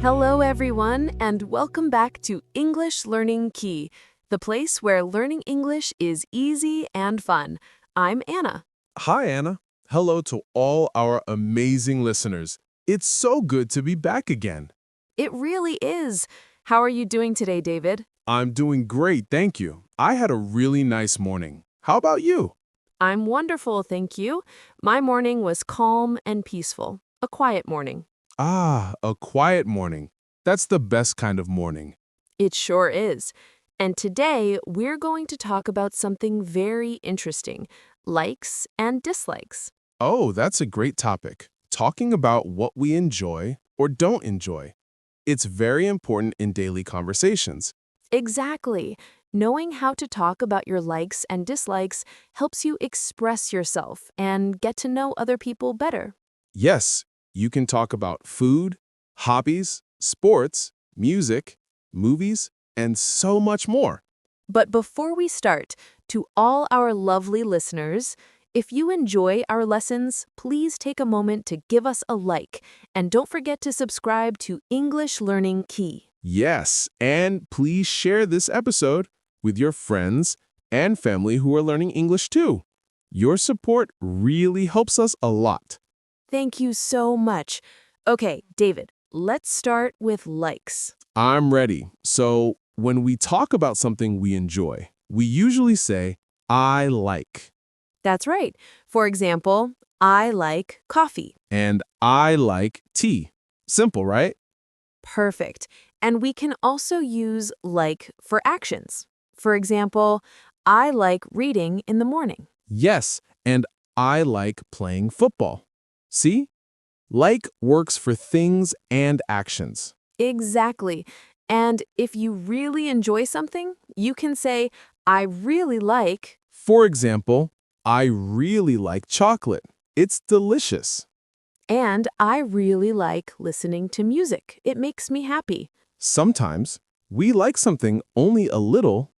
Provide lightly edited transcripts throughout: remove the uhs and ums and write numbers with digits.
Hello, everyone, and welcome back to English Learning Key, the place where learning English is easy and fun. I'm Anna. Hi, Anna. Hello to all our amazing listeners. It's so good to be back again. It really is. How are you doing today, David? I'm doing great, thank you. I had a really nice morning. How about you? I'm wonderful, thank you. My morning was calm and peaceful. A quiet morning. Ah, a quiet morning. That's the best kind of morning. It sure is. And today, we're going to talk about something very interesting, likes and dislikes. Oh, that's a great topic. Talking about what we enjoy or don't enjoy. It's very important in daily conversations. Exactly. Knowing how to talk about your likes and dislikes helps you express yourself and get to know other people better. Yes, you can talk about food, hobbies, sports, music, movies, and so much more. But before we start, to all our lovely listeners, if you enjoy our lessons, please take a moment to give us a like, and don't forget to subscribe to English Learning Key. Yes, and please share this episode with your friends and family who are learning English too. Your support really helps us a lot. Thank you so much. Okay, David, let's start with likes. I'm ready. So, when we talk about something we enjoy, we usually say, I like, That's right. For example, I like coffee. and I like tea. Simple, right? Perfect. And we can also use like for actions. For example, I like reading in the morning. Yes, and I like playing football. See? Like works for things and actions. Exactly. And if you really enjoy something, you can say, I really like, For example, I really like chocolate. It's delicious. and I really like listening to music. It makes me happy. Sometimes we like something only a little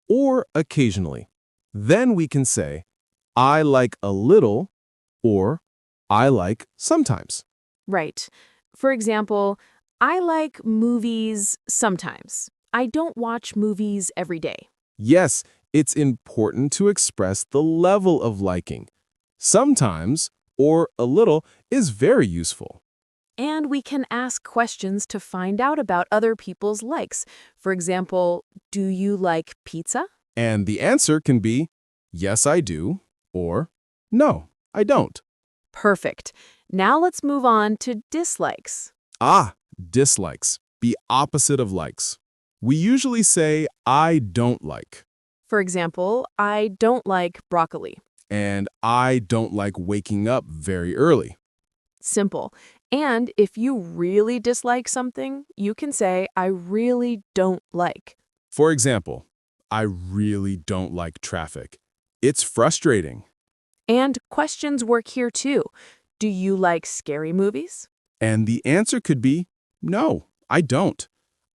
or occasionally. Then we can say, I like a little or I like sometimes. Right. For example, I like movies sometimes. I don't watch movies every day. Yes, it's important to express the level of liking. Sometimes or a little is very useful. And we can ask questions to find out about other people's likes. For example, do you like pizza? And the answer can be, yes, I do, or no, I don't. Perfect. Now let's move on to dislikes. Ah, dislikes. The opposite of likes. We usually say, I don't like, For example, I don't like broccoli. and I don't like waking up very early. Simple. And if you really dislike something, you can say, I really don't like. For example, I really don't like traffic. It's frustrating. And questions work here too. Do you like scary movies? And the answer could be, no, I don't.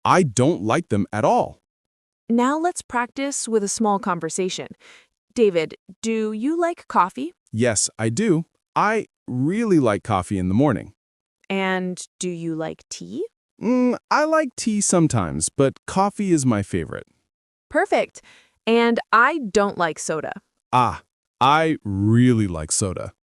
I don't like them at all. Now let's practice with a small conversation. David, do you like coffee? Yes, I do. I really like coffee in the morning. And do you like tea? I like tea sometimes, but coffee is my favorite. Perfect. And I don't like soda. Ah, I really like soda.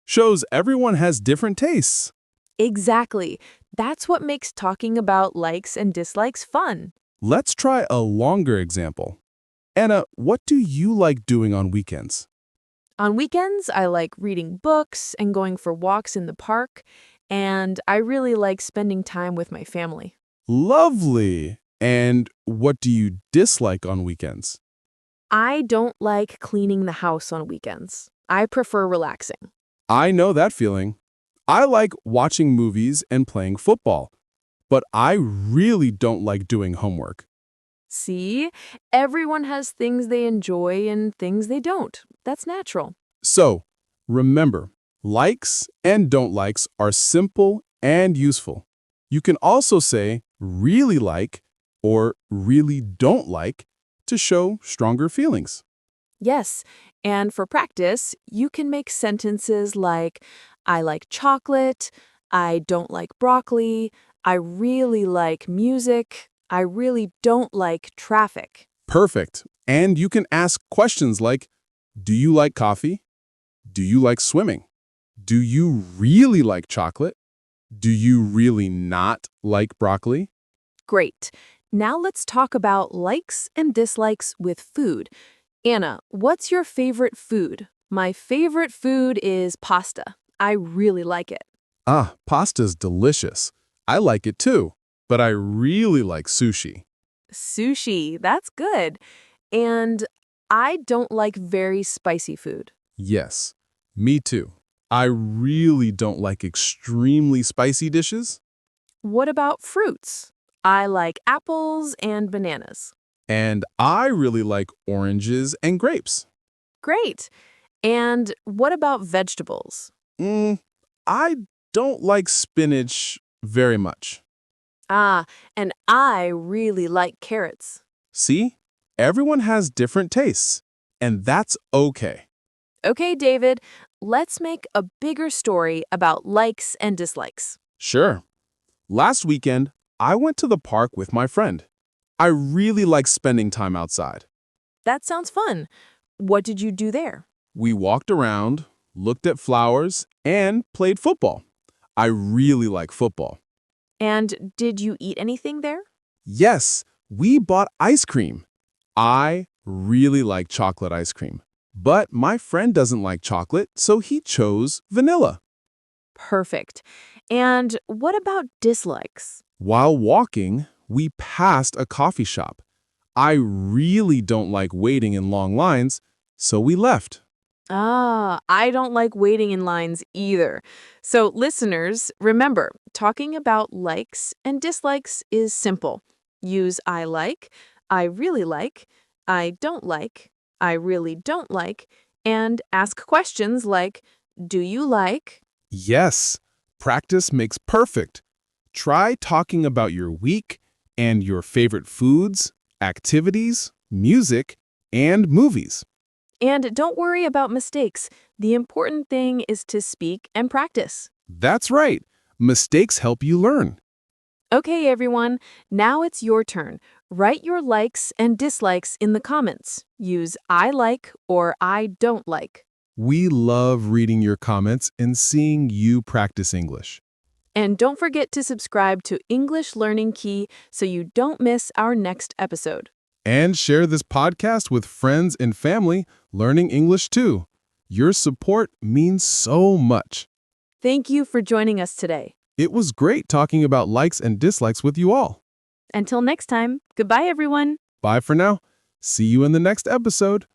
Shows everyone has different tastes. Exactly. That's what makes talking about likes and dislikes fun. Let's try a longer example. Anna, what do you like doing on weekends? On weekends, I like reading books and going for walks in the park, and I really like spending time with my family. Lovely. And what do you dislike on weekends? I don't like cleaning the house on weekends. I prefer relaxing. I know that feeling. I like watching movies and playing football, but I really don't like doing homework. See, everyone has things they enjoy and things they don't. That's natural. So, remember, likes and don't likes are simple and useful. You can also say really like or really don't like to show stronger feelings. Yes, and for practice, you can make sentences like, I like chocolate, I don't like broccoli, I really like music, I really don't like traffic. Perfect. And you can ask questions like, do you like coffee? Do you like swimming? Do you really like chocolate? Do you really not like broccoli? Great. Now let's talk about likes and dislikes with food. Anna, what's your favorite food? My favorite food is pasta. I really like it. Ah, pasta's delicious. I like it too, but I really like sushi. Sushi, that's good. And I don't like very spicy food. Yes, me too. I really don't like extremely spicy dishes, What about fruits? I like apples and bananas. and I really like oranges and grapes. Great. And what about vegetables? Mm, I don't like spinach very much. Ah, and I really like carrots. See? Everyone has different tastes, and that's okay. Okay, David, let's make a bigger story about likes and dislikes. Sure. Last weekend, I went to the park with my friend. I really like spending time outside. That sounds fun. What did you do there? We walked around, looked at flowers, and played football. I really like football. And did you eat anything there? Yes, we bought ice cream. I really like chocolate ice cream. But my friend doesn't like chocolate, so he chose vanilla. Perfect. And what about dislikes? While walking, we passed a coffee shop. I really don't like waiting in long lines, so we left. Ah, I don't like waiting in lines either. So, listeners, remember, talking about likes and dislikes is simple. Use I really like, I don't like, I really don't like, and ask questions like, do you like? Yes, practice makes perfect. Try talking about your week and your favorite foods, activities, music, and movies. And don't worry about mistakes. The important thing is to speak and practice. That's right. Mistakes help you learn. Okay, everyone, now it's your turn. Write your likes and dislikes in the comments. Use I like or I don't like. We love reading your comments and seeing you practice English. And don't forget to subscribe to English Learning Key so you don't miss our next episode. And share this podcast with friends and family learning English too. Your support means so much. Thank you for joining us today. It was great talking about likes and dislikes with you all. Until next time, goodbye, everyone. Bye for now. See you in the next episode.